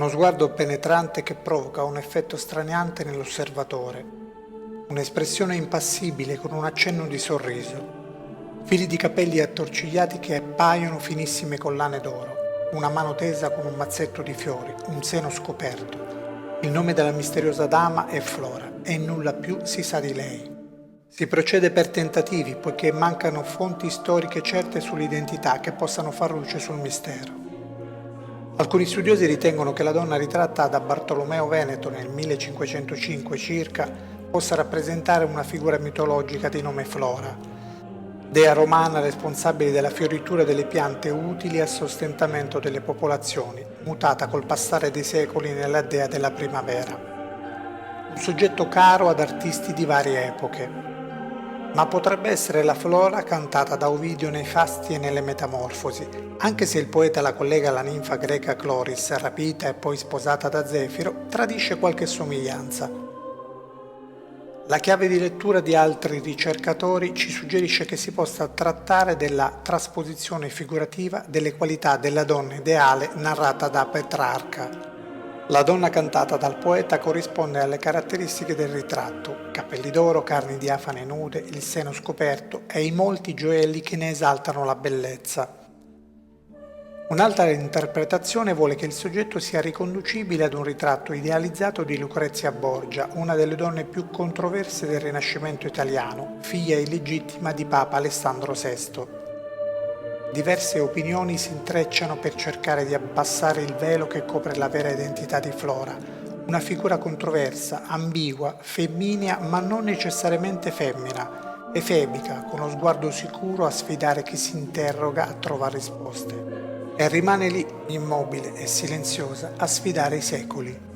Uno sguardo penetrante che provoca un effetto straniante nell'osservatore, un'espressione impassibile con un accenno di sorriso, fili di capelli attorcigliati che appaiono finissime collane d'oro, una mano tesa con un mazzetto di fiori, un seno scoperto. Il nome della misteriosa dama è Flora e nulla più si sa di lei. Si procede per tentativi poiché mancano fonti storiche certe sull'identità che possano far luce sul mistero. Alcuni studiosi ritengono che la donna ritratta da Bartolomeo Veneto nel 1505 circa possa rappresentare una figura mitologica di nome Flora, dea romana responsabile della fioritura delle piante utili al sostentamento delle popolazioni, mutata col passare dei secoli nella dea della primavera. Un soggetto caro ad artisti di varie epoche. Ma potrebbe essere la Flora cantata da Ovidio nei Fasti e nelle Metamorfosi, anche se il poeta la collega alla ninfa greca Chloris, rapita e poi sposata da Zefiro, tradisce qualche somiglianza. La chiave di lettura di altri ricercatori ci suggerisce che si possa trattare della trasposizione figurativa delle qualità della donna ideale narrata da Petrarca. La donna cantata dal poeta corrisponde alle caratteristiche del ritratto: capelli d'oro, carni diafane nude, il seno scoperto e i molti gioielli che ne esaltano la bellezza. Un'altra interpretazione vuole che il soggetto sia riconducibile ad un ritratto idealizzato di Lucrezia Borgia, una delle donne più controverse del Rinascimento italiano, figlia illegittima di Papa Alessandro VI. Diverse opinioni si intrecciano per cercare di abbassare il velo che copre la vera identità di Flora, una figura controversa, ambigua, femminea ma non necessariamente femmina, efebica, con lo sguardo sicuro a sfidare chi si interroga a trovare risposte. E rimane lì, immobile e silenziosa, a sfidare i secoli.